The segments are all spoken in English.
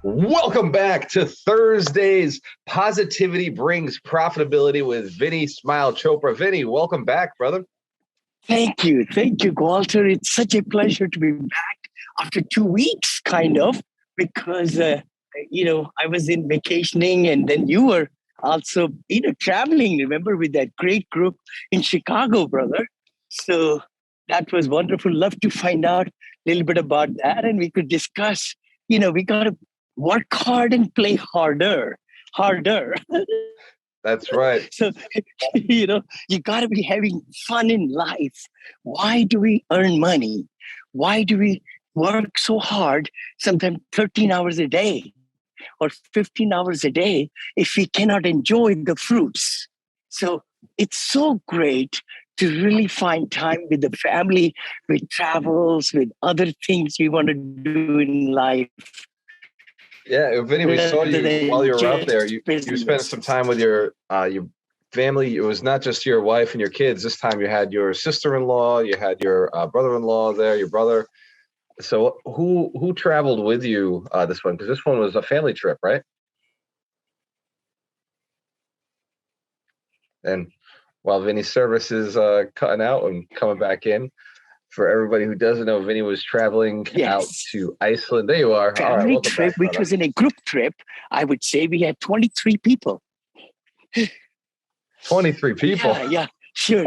Welcome back to Thursday's Positivity Brings Profitability with Vinney Smile Chopra. Vinney, welcome back, brother. Thank you, Walter. It's such a pleasure to be back after 2 weeks, kind of, because I was in vacationing, and then you were also traveling. Remember, with that great group in Chicago, brother. So that was wonderful. Love to find out a little bit about that, and we could discuss. We got to work hard and play harder. That's right. So, you got to be having fun in life. Why do we earn money? Why do we work so hard, sometimes 13 hours a day or 15 hours a day, if we cannot enjoy the fruits? So it's so great to really find time with the family, with travels, with other things we want to do in life. Yeah, Vinney, we saw you while you were out there. You spent some time with your family. It was not just your wife and your kids. This time you had your sister-in-law, you had your brother-in-law there, your brother. So who traveled with you this one? Because this one was a family trip, right? And while Vinney's service is cutting out and coming back in, for everybody who doesn't know, Vinney was traveling out to Iceland. There you are. Family right, trip, back, which was in a group trip. I would say we had 23 people. 23 people? Yeah. Sure.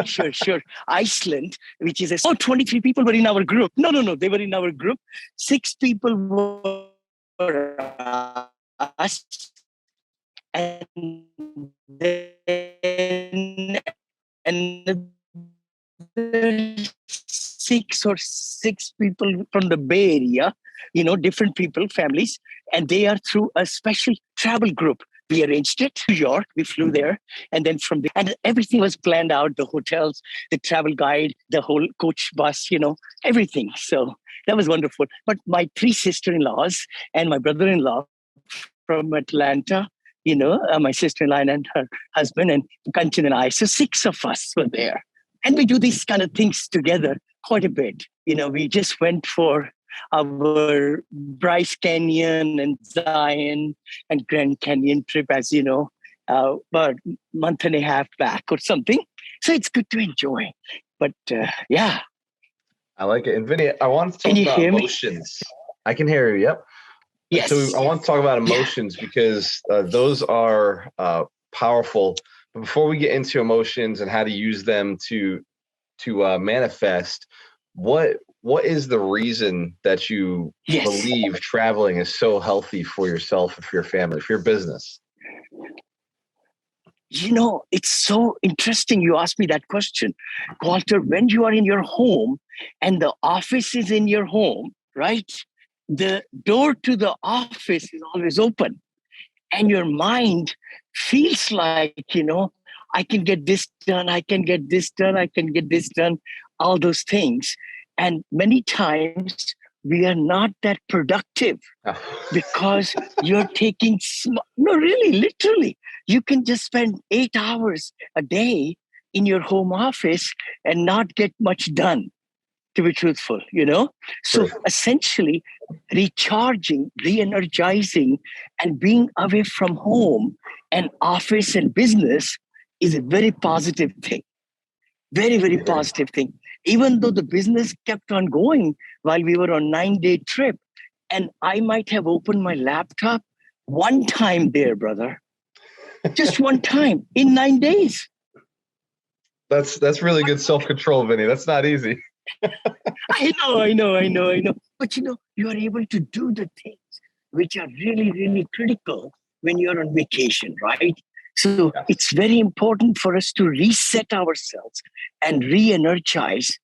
Iceland, which is 23 people were in our group. No, they were in our group. 6 people were us. And then another 6 people from the Bay Area, different people, families, and they are through a special travel group. We arranged it, New York, we flew there, and then from there, and everything was planned out, the hotels, the travel guide, the whole coach bus, everything. So that was wonderful. But my 3 sister-in-laws and my brother-in-law from Atlanta, my sister-in-law and her husband, and Kanchan and I, so 6 of us were there. And we do these kind of things together quite a bit. We just went for our Bryce Canyon and Zion and Grand Canyon trip, as you know, about a month and a half back or something. So it's good to enjoy. But yeah. I like it. And Vinney, I want to talk about emotions. I can hear you. Yep. Yes. So I want to talk about emotions because those are powerful. But before we get into emotions and how to use them to manifest, what is the reason that you believe traveling is so healthy for yourself and for your family, for your business? It's so interesting you asked me that question, Walter. When you are in your home and the office is in your home, right? The door to the office is always open. And your mind feels like, I can get this done, I can get this done, all those things. And many times we are not that productive because you're taking, literally, you can just spend 8 hours a day in your home office and not get much done, to be truthful, So essentially, recharging, re-energizing, and being away from home and office and business is a very positive thing. Very, very positive thing. Even though the business kept on going while we were on 9-day trip, and I might have opened my laptop one time there, brother. Just one time in 9 days. That's really good self-control, Vinney. That's not easy. I know. But you are able to do the things which are really, really critical when you're on vacation, right? So it's very important for us to reset ourselves and re-energize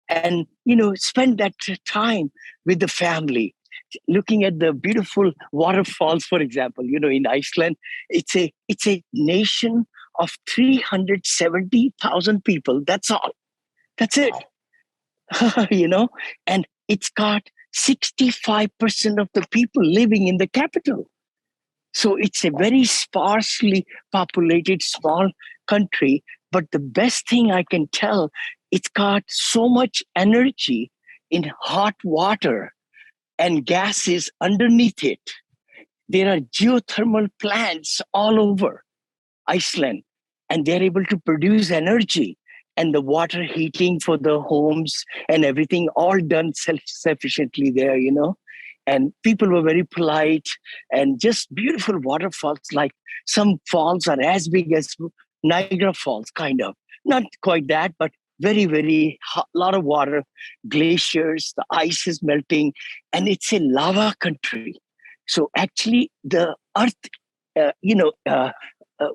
and, spend that time with the family, looking at the beautiful waterfalls, for example. In Iceland, it's a nation of 370,000 people. That's all. That's it. And it's got 65% of the people living in the capital. So it's a very sparsely populated small country. But the best thing I can tell, it's got so much energy in hot water and gases underneath it there are geothermal plants all over Iceland, and they're able to produce energy and the water heating for the homes and everything, all done self-sufficiently there, And people were very polite and just beautiful waterfalls. Like some falls are as big as Niagara Falls, kind of. Not quite that, but very, very lot of water, glaciers, the ice is melting, and it's a lava country. So actually, the earth,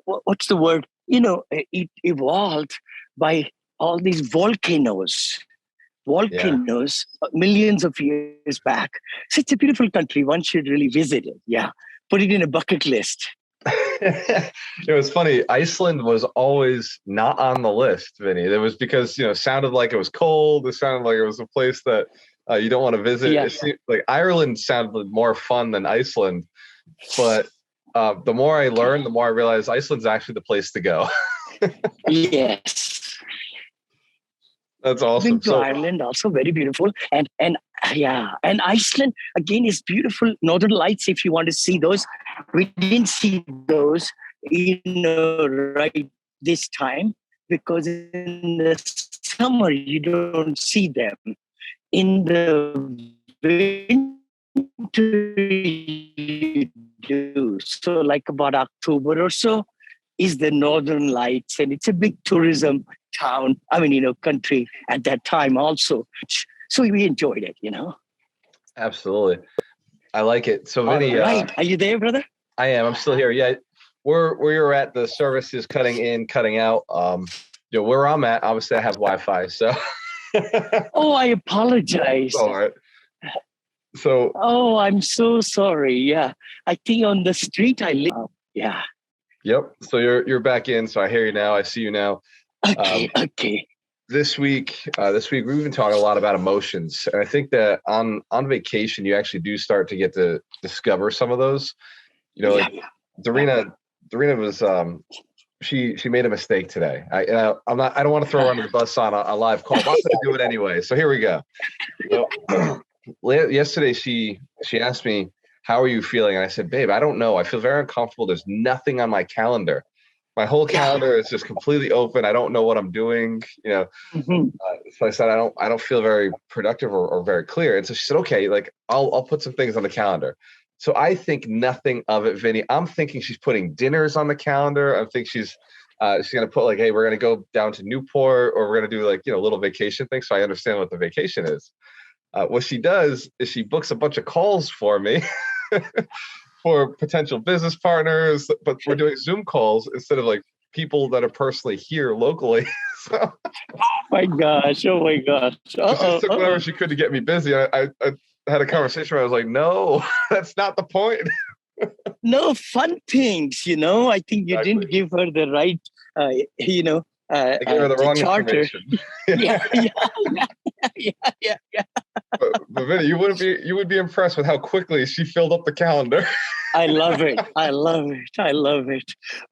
what's the word? It evolved by all these volcanoes millions of years back. So it's a beautiful country. One should really visit it. Yeah. Put it in a bucket list. It was funny. Iceland was always not on the list, Vinny. It was because, it sounded like it was cold. It sounded like it was a place that you don't want to visit. Yeah. It seemed like Ireland sounded more fun than Iceland. But the more I learned, the more I realized Iceland's actually the place to go. Yes. That's awesome. Been to Ireland, also very beautiful. And Iceland, again, is beautiful. Northern Lights, if you want to see those. We didn't see those, right this time, because in the summer, you don't see them. In the winter, you do. So like about October or so is the Northern Lights, and it's a big tourism town, country at that time also. So we enjoyed it, Absolutely. I like it. So Vinny, right. Are you there, brother? I am. I'm still here. Yeah. Where you're at, the service is cutting in, cutting out. Where I'm at, obviously I have Wi-Fi, so. Oh, I apologize. All right. So. Oh, I'm so sorry. Yeah. I think on the street I live. Yeah. Yep. So you're back in. So I hear you now. I see you now. Okay. This week we've been talking a lot about emotions, and I think that on vacation you actually do start to get to discover some of those. Like Darina was she made a mistake today. I don't want to throw her under the bus on a live call, but I'm going to do it anyway. So here we go. Yesterday she asked me, "How are you feeling?" And I said, "Babe, I don't know. I feel very uncomfortable. There's nothing on my calendar. My whole calendar is just completely open. I don't know what I'm doing." So I said, I don't feel very productive or very clear. And so she said, "Okay, like I'll put some things on the calendar." So I think nothing of it, Vinny. I'm thinking she's putting dinners on the calendar. I think she's going to put like, "Hey, we're going to go down to Newport, or we're going to do like, little vacation thing." So I understand what the vacation is. What she does is she books a bunch of calls for me for potential business partners, but we're doing Zoom calls instead of like people that are personally here locally. So, oh my gosh. She took whatever she could to get me busy. I had a conversation where I was like, "No, that's not the point." No, fun things, I think you didn't give her the right, I gave her the wrong charter. information. Yeah. But Vinny, you would be impressed with how quickly she filled up the calendar. I love it.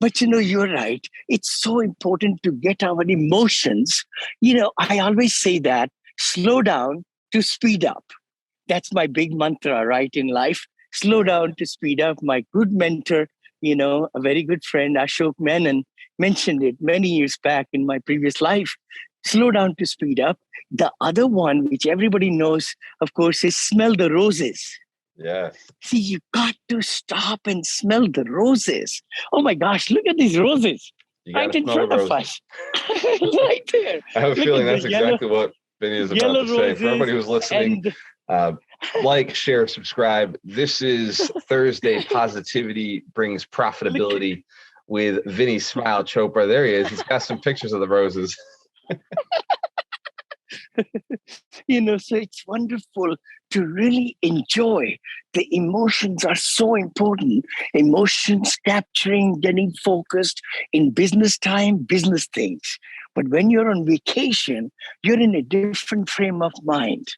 But you're right. It's so important to get our emotions. I always say that slow down to speed up. That's my big mantra, right, in life. Slow down to speed up. My good mentor, a very good friend, Ashok Menon, mentioned it many years back in my previous life. Slow down to speed up. The other one, which everybody knows, of course, is smell the roses. Yes. See, you got to stop and smell the roses. Oh my gosh, look at these roses right in front of us. Right there. I have a feeling that's exactly what Vinny is about to say. For everybody who's listening, like, share, subscribe. This is Thursday Positivity Brings Profitability with Vinney Smile Chopra. There he is. He's got some pictures of the roses. So it's wonderful to really enjoy. The emotions are so important. Emotions capturing, getting focused in business time, business things. But when you're on vacation, you're in a different frame of mind.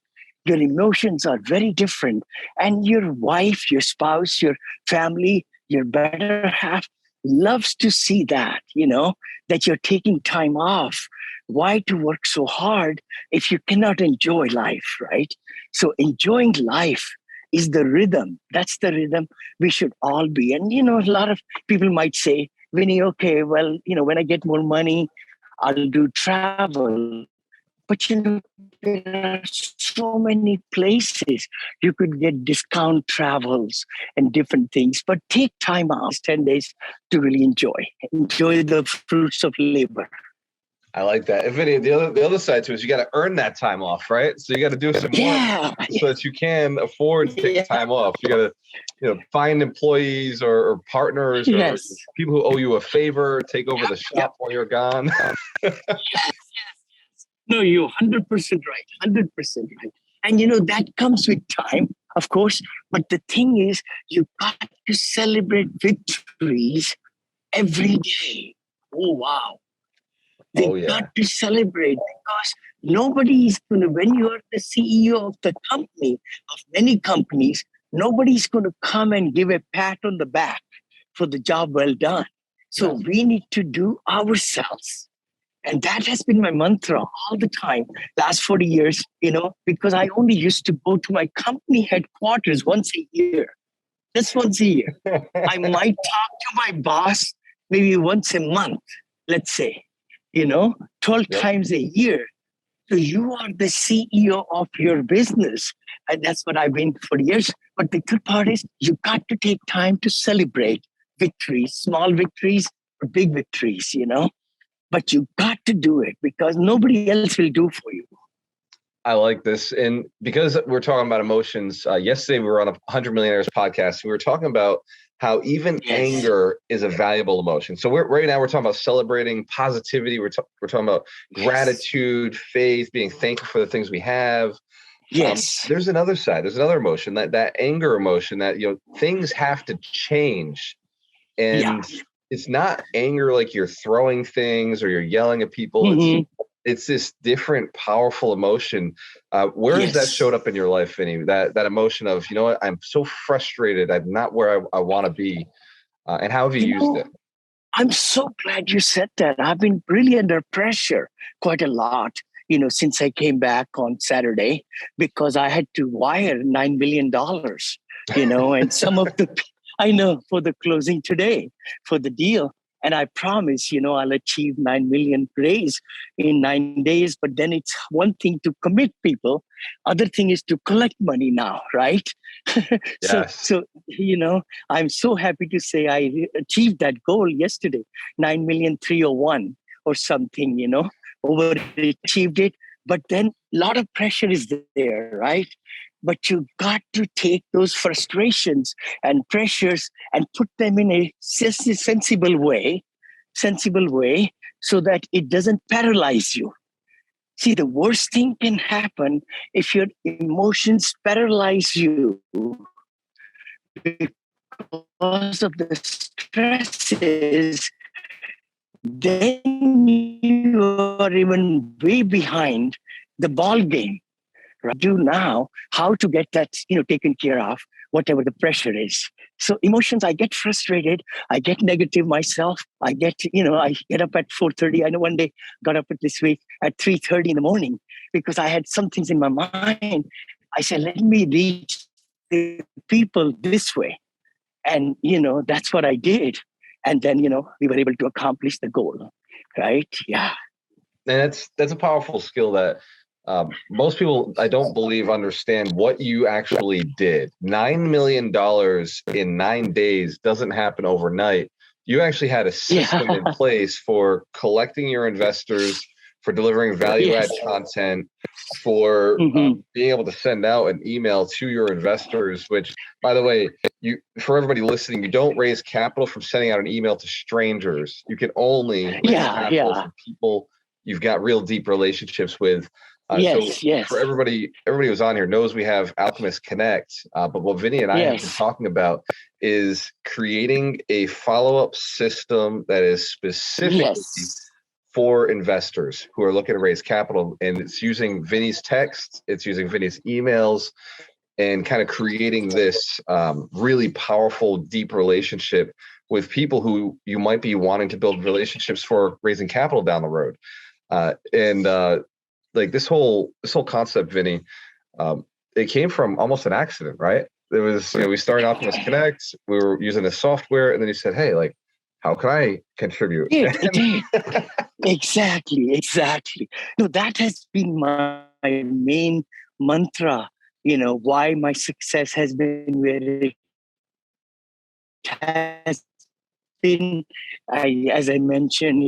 Your emotions are very different. And your wife, your spouse, your family, your better half loves to see that, that you're taking time off. Why to work so hard if you cannot enjoy life, right? So enjoying life is the rhythm. That's the rhythm we should all be. And, a lot of people might say, Vinney, okay, well, when I get more money, I'll do travel. But, there are so many places you could get discount travels and different things. But take time out, 10 days to really enjoy the fruits of labor. I like that. And Vinney, the other side to it is you got to earn that time off, right? So you got to do some work so that you can afford to take time off. You got to, find employees or partners or people who owe you a favor, take over the shop while you're gone. No, you're 100% right. 100% right. And that comes with time, of course. But the thing is, you got to celebrate victories every day. Oh, wow. They got to celebrate because nobody is going to, when you are the CEO of the company, of many companies, nobody's going to come and give a pat on the back for the job well done. So we need to do ourselves. And that has been my mantra all the time, last 40 years, because I only used to go to my company headquarters once a year, just once a year. I might talk to my boss maybe once a month, let's say, 12 times a year. So you are the CEO of your business. And that's what I've been for years. But the good part is you got to take time to celebrate victories, small victories or big victories, But you got to do it because nobody else will do for you. I like this. And because we're talking about emotions, yesterday we were on a 100 Millionaires podcast. We were talking about how even anger is a valuable emotion. So right now we're talking about celebrating positivity. We're talking about gratitude, faith, being thankful for the things we have. Yes. There's another side. There's another emotion, that anger emotion that, things have to change. And it's not anger like you're throwing things or you're yelling at people. Mm-hmm. It's this different, powerful emotion. Where has that showed up in your life, Vinney? That emotion of, what, I'm so frustrated. I'm not where I want to be. And how have you used it? I'm so glad you said that. I've been really under pressure quite a lot, since I came back on Saturday, because I had to wire $9 million, and some of the, I know, for the closing today, for the deal. And I promise, I'll achieve 9 million raise in 9 days. But then it's one thing to commit people. Other thing is to collect money now, right? So, I'm so happy to say I achieved that goal yesterday, 9,301,000 or something, overachieved it. But then a lot of pressure is there, right? But you got to take those frustrations and pressures and put them in a sensible way, so that it doesn't paralyze you. See, the worst thing can happen if your emotions paralyze you because of the stresses. Then you are even way behind the ball game. Do now how to get that taken care of, whatever the pressure is. So emotions, I get frustrated, I get negative myself, I get I get up at 4:30. I know one day got up at this week at 3:30 in the morning because I had some things in my mind. I said, let me reach the people this way, and that's what I did. And then we were able to accomplish the goal, right? Yeah. And that's a powerful skill that most people, I don't believe, understand what you actually did. $9 million in 9 days doesn't happen overnight. You actually had a system in place for collecting your investors, for delivering value-add content, for being able to send out an email to your investors, which, by the way, for everybody listening, you don't raise capital from sending out an email to strangers. You can only raise capital from people you've got real deep relationships with. For everybody who's on here knows we have Alchemist Connect, but what Vinney and I have been talking about is creating a follow-up system that is specifically for investors who are looking to raise capital. And it's using Vinney's text, it's using Vinney's emails, and kind of creating this really powerful, deep relationship with people who you might be wanting to build relationships for raising capital down the road. Like this whole concept, Vinney, it came from almost an accident, right? there was, we started Alchemist Connect. We were using the software, and then you said, "Hey, like, how can I contribute?" It did. Exactly. No, that has been my main mantra, why my success has been where it has been, as I mentioned,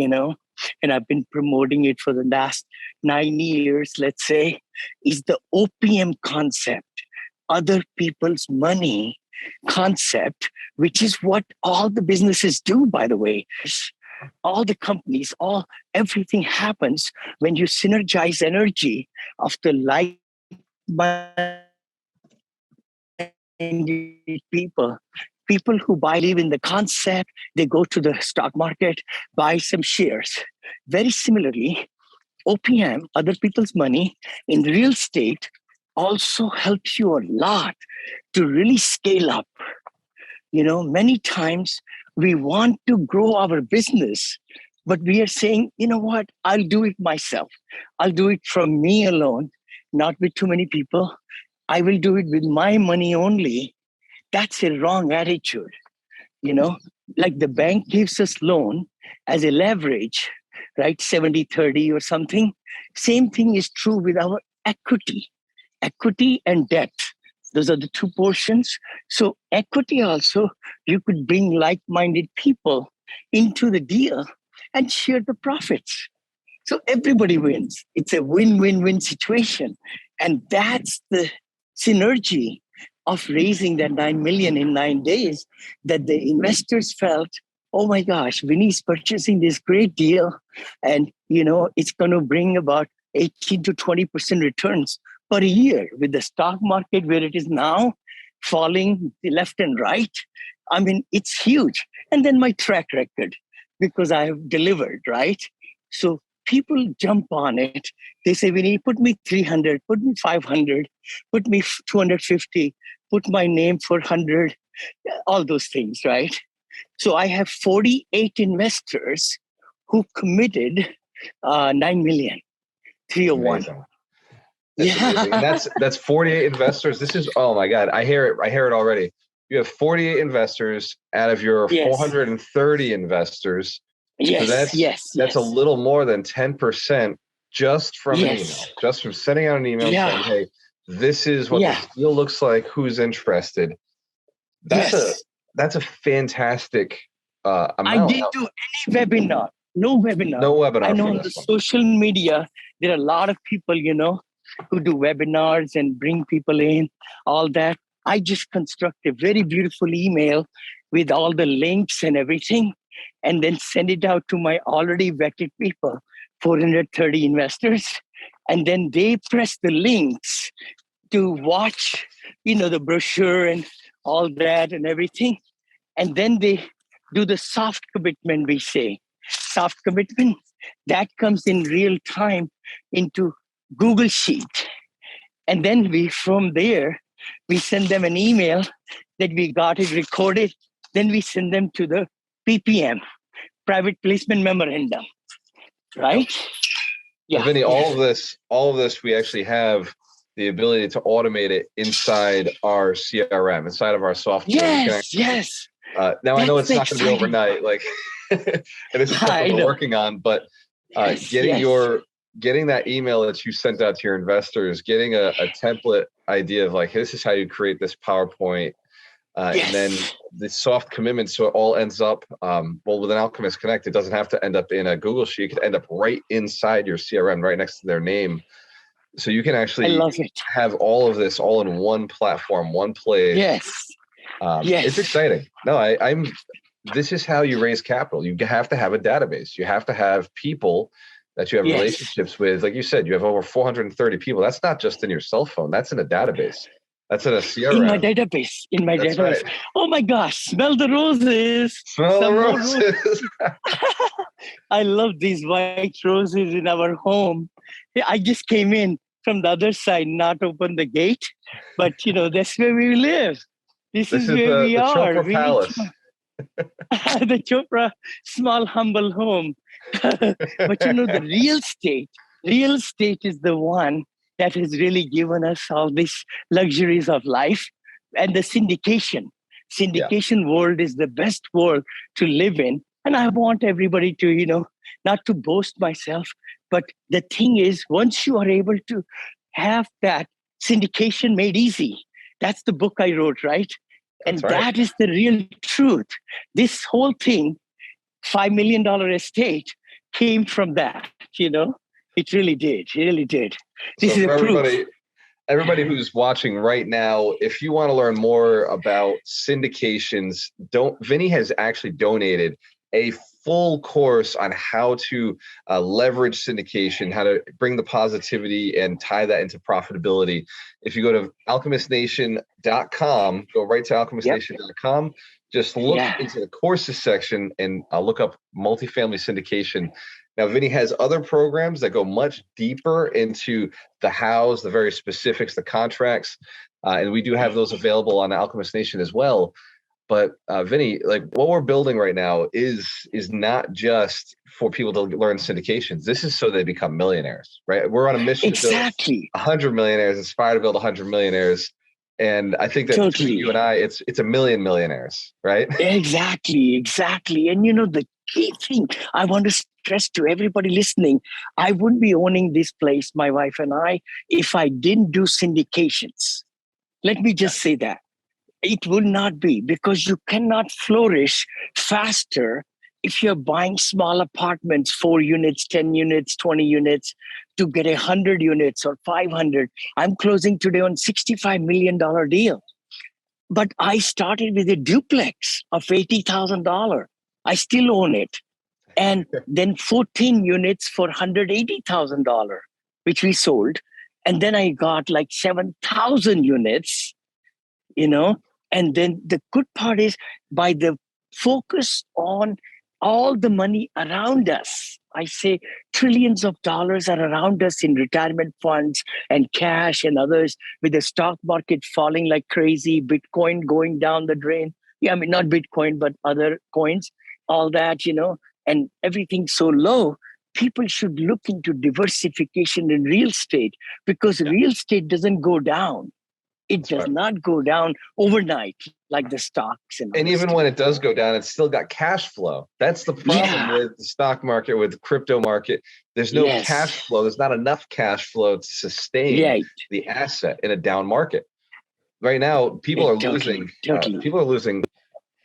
and I've been promoting it for the last 9 years, let's say, is the OPM concept, other people's money concept, which is what all the businesses do, by the way. All the companies, everything happens when you synergize energy of the like-minded people who believe in the concept. They go to the stock market, buy some shares. Very similarly, OPM, other people's money in real estate, also helps you a lot to really scale up. Many times we want to grow our business, but we are saying, you know what, I'll do it myself. I'll do it from me alone, not with too many people. I will do it with my money only. That's a wrong attitude. Like the bank gives us loan as a leverage, right? 70-30 or something. Same thing is true with our equity and debt. Those are the two portions. So equity also, you could bring like-minded people into the deal and share the profits. So everybody wins. It's a win-win-win situation. And that's the synergy of raising that 9 million in 9 days, that the investors felt, oh my gosh, Vinney's purchasing this great deal. And, it's going to bring about 18 to 20% returns per year with the stock market where it is now falling left and right. I mean, it's huge. And then my track record, because I have delivered, right? So people jump on it. They say, Vinney, put me 300, put me 500, put me 250, put my name for 100, all those things, right? So I have 48 investors who committed 9 million, 301. Amazing. That's amazing. And that's 48 investors. This is, oh my God, I hear it already. You have 48 investors out of your 430 investors. Yes, so that's a little more than 10% just from an email, just from sending out an email saying, hey, this is what this deal looks like. Who's interested? That's a fantastic amount. I didn't do any webinar. No webinar. I know on the social media, there are a lot of people, who do webinars and bring people in, all that. I just construct a very beautiful email with all the links and everything, and then send it out to my already vetted people, 430 investors. And then they press the links to watch, the brochure and all that and everything. And then they do the soft commitment, we say. Soft commitment, that comes in real time into Google Sheet. And then from there, we send them an email that we got it recorded. Then we send them to the PPM, Private Placement Memorandum, right? Yeah. Vinney, all of this, we actually have the ability to automate it inside our CRM, inside of our software. Yes. Now I know it's not going to be overnight, like, and this is something we're working on, but getting that email that you sent out to your investors, getting a template idea of like, this is how you create this PowerPoint, and then the soft commitment. So it all ends up, with an Alchemist Connect, it doesn't have to end up in a Google Sheet. It could end up right inside your CRM, right next to their name. So you can actually have all of this all in one platform, one place. It's exciting. No, this is how you raise capital. You have to have a database. You have to have people that you have relationships with. Like you said, you have over 430 people. That's not just in your cell phone. That's in a database. That's in a CRM. In my database. Right. Oh my gosh, smell the roses. Smell the roses. I love these white roses in our home. I just came in from the other side, not open the gate, but that's where we live. This is where we are. Chopra Palace. The Chopra small, humble home. But the real estate is the one that has really given us all these luxuries of life. And the syndication. Yeah, Syndication world is the best world to live in. And I want everybody to, not to boast myself, but the thing is, once you are able to have that syndication made easy, that's the book I wrote, right? that's And right. that is the real truth. This whole thing, $5 million estate, came from that, It really did. It really did. This So is a for proof. everybody who's watching right now, if you want to learn more about syndications, Vinney has actually donated a full course on how to leverage syndication, how to bring the positivity and tie that into profitability. If you go to alchemistnation.com, go right to Yep. alchemistnation.com, just look Yeah. into the courses section and look up multifamily syndication. Now, Vinney has other programs that go much deeper into the hows, the very specifics, the contracts, and we do have those available on Alchemist Nation as well. But Vinney, like what we're building right now is not just for people to learn syndications. This is so they become millionaires, right? We're on a mission to build Exactly. 100 millionaires, aspire to build 100 millionaires. And I think that between you and Totally. I, it's a million millionaires, right? Exactly. Exactly. And the key thing I want to stress to everybody listening, I wouldn't be owning this place, my wife and I, if I didn't do syndications. Let me just say that. It would not be, because you cannot flourish faster if you're buying small apartments, 4 units, 10 units, 20 units, to get 100 units or 500. I'm closing today on $65 million deal. But I started with a duplex of $80,000. I still own it. And then 14 units for $180,000, which we sold. And then I got like 7,000 units, you know. And then the good part is, by the focus on all the money around us, I say trillions of dollars are around us in retirement funds and cash and others, with the stock market falling like crazy, Bitcoin going down the drain. Yeah, I mean, not Bitcoin, but other coins, all that, and everything so low. People should look into diversification in real estate, because Yeah, real estate doesn't go down. It that's does right. not go down overnight like the stocks and And other even stuff. when it does go down, it's still got cash flow. That's the problem Yeah. with the stock market, with the crypto market. There's no Yes. cash flow. There's not enough cash flow to sustain Right. the asset in a down market. Right now, people are Totally. losing. Totally. People are losing.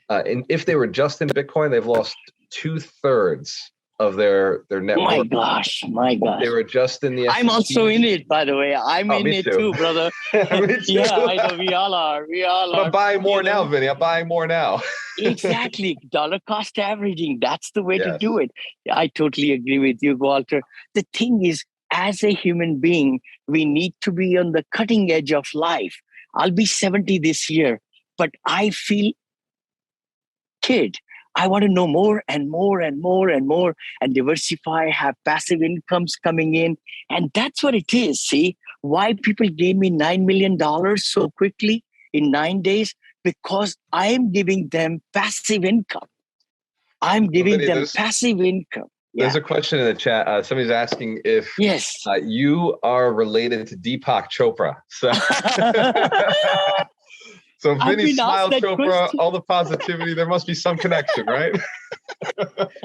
And if they were just in Bitcoin, they've lost 2/3 of their net My worth. gosh. My If they gosh. were just in the I'm also S&P. in it, by the way. I'm Oh, in me it too. too, brother. Me too. Yeah, I know. We all are. We all But I'm are. buying You more now, know, Vinny. I'm buying more now. exactly. Dollar cost averaging. That's the way to do Yes. it. I totally agree with you, Walter. The thing is, as a human being, we need to be on the cutting edge of life. I'll be 70 this year, but I feel kid. I want to know more and more and more and more, and diversify, have passive incomes coming in. And that's what it is. See, why people gave me $9 million so quickly in 9 days? Because I'm giving them passive income. I'm So, giving Vinny, them passive income. there's Yeah. a question in the chat. Somebody's asking if Yes. you are related to Deepak Chopra. So, so I've Vinny, been asked smile, that Chopra, question. all the positivity. There must be some connection, right?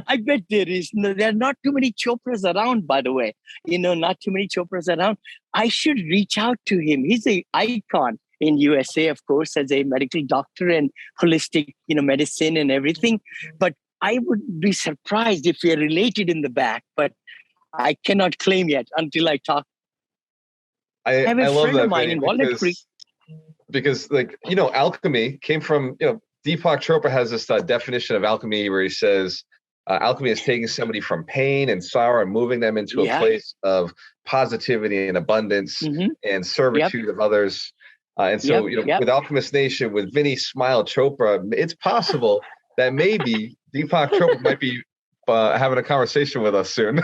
I bet there is. No, there are not too many Chopras around, by the way. Not too many Chopras around. I should reach out to him. He's an icon in USA, of course, as a medical doctor and holistic, medicine and everything. But I would be surprised if we are related in the back. But I cannot claim yet until I talk. I have a I love friend of that, mine Vinny, in Walnut Creek. because like alchemy came from Deepak Chopra has this definition of alchemy where he says alchemy is taking somebody from pain and sorrow and moving them into a Yeah. place of positivity and abundance Mm-hmm. and Yep. servitude of others. And so Yep. with Alchemist Nation, with Vinney Smile Chopra, it's possible that maybe Deepak Chopra might be having a conversation with us soon.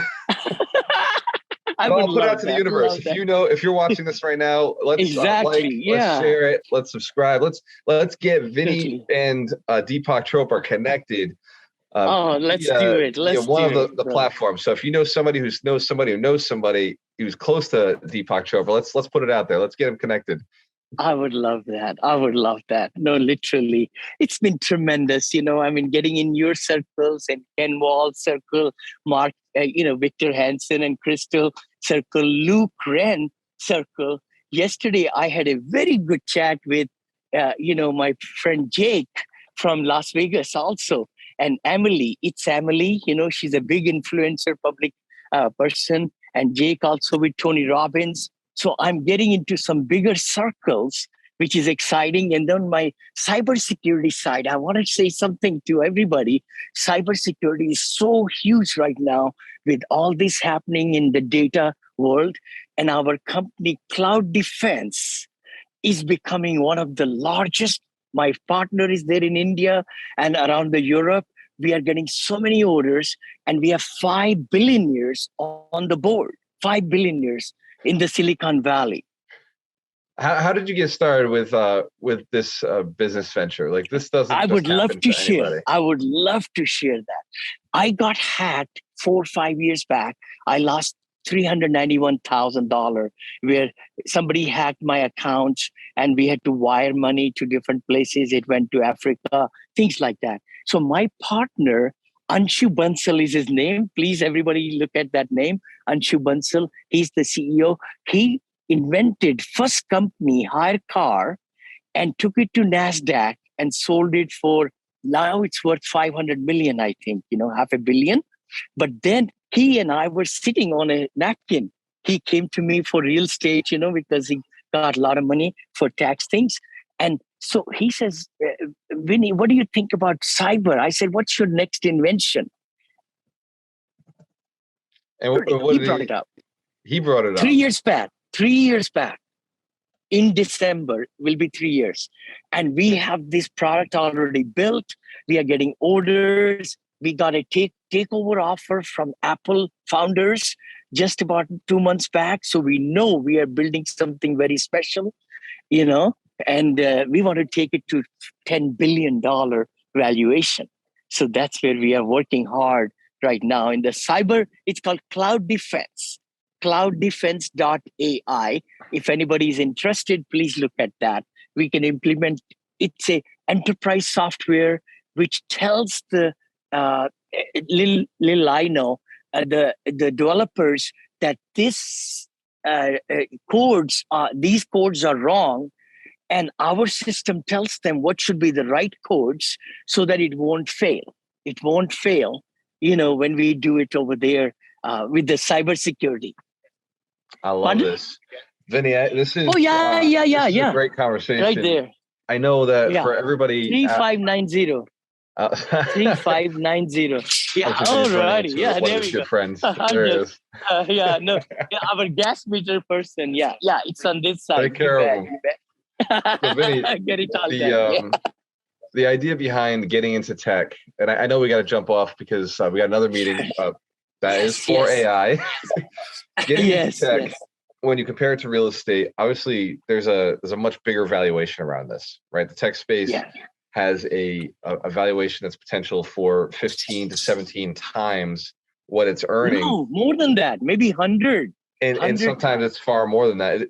I But would I'll put it out love to the that. universe. Love that. If you're watching this right now, let's Exactly. let's Yeah. share it, let's subscribe, let's get Vinney Totally. and Deepak Chopra connected Let's do it. via Let's one do of it, the brother. platforms. So if you know somebody who knows somebody who's close to Deepak Chopra, let's put it out there. Let's get them connected. I would love that. I would love that. No, literally, it's been tremendous. I mean, getting in your circles and Ken Wall's circle, Mark, Victor Hansen and Crystal circle, Luke Wren circle. Yesterday, I had a very good chat with, my friend Jake from Las Vegas also, and Emily. It's Emily. She's a big influencer, public person, and Jake also with Tony Robbins. So I'm getting into some bigger circles, which is exciting. And then my cybersecurity side, I want to say something to everybody. Cybersecurity is so huge right now with all this happening in the data world. And our company, Cloud Defense, is becoming one of the largest. My partner is there in India and around the Europe. We are getting so many orders, and we have 5 billionaires on the board, 5 billionaires in the Silicon Valley. How did you get started with this business venture? Like, this doesn't. I would love to share. Anybody. I would love to share that. I got hacked 4 or 5 years back. I lost $391,000 where somebody hacked my accounts, and we had to wire money to different places. It went to Africa, things like that. So my partner, Anshu Bansal is his name. Please, everybody look at that name. Anshu Bansal. He's the CEO. He invented first company, HireCar, and took it to NASDAQ and sold it for, now it's worth 500 million, I think, $500 million. But then he and I were sitting on a napkin. He came to me for real estate, because he got a lot of money for tax things. And so he says, Vinney, what do you think about cyber? I said, what's your next invention? And what he brought it up. He brought it up. 3 years back. 3 years back. In December will be 3 years. And we have this product already built. We are getting orders. We got a takeover offer from Apple founders just about 2 months back. So we know we are building something very special, and we want to take it to $10 billion valuation. So that's where we are working hard right now. In the cyber, it's called Cloud Defense, clouddefense.ai. If anybody is interested, please look at that. We can implement, it's a enterprise software which tells the little I know, the developers that these codes are wrong, and our system tells them what should be the right codes so that it won't fail. It won't fail, when we do it over there with the cybersecurity. I love this. Vinney, this is a great conversation. Right there. I know that for everybody. 3590. 3590. Yeah, alrighty. Yeah, there we go. Friends. There it is. Our gas meter person. Yeah, it's on this side. Take care of him. So Vinney, get it all done. The idea behind getting into tech, and I know we got to jump off because we got another meeting that is for AI. Getting into tech, when you compare it to real estate, obviously there's a much bigger valuation around this, right? The tech space has a valuation that's potential for 15 to 17 times what it's earning. No, more than that, maybe 100. And sometimes it's far more than that.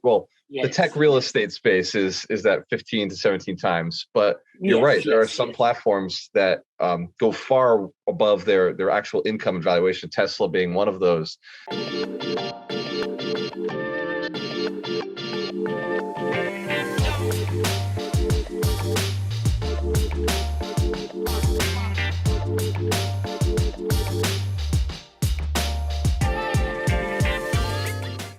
The tech real estate space is that 15 to 17 times. But you're right. There are some platforms that go far above their actual income and valuation, Tesla being one of those.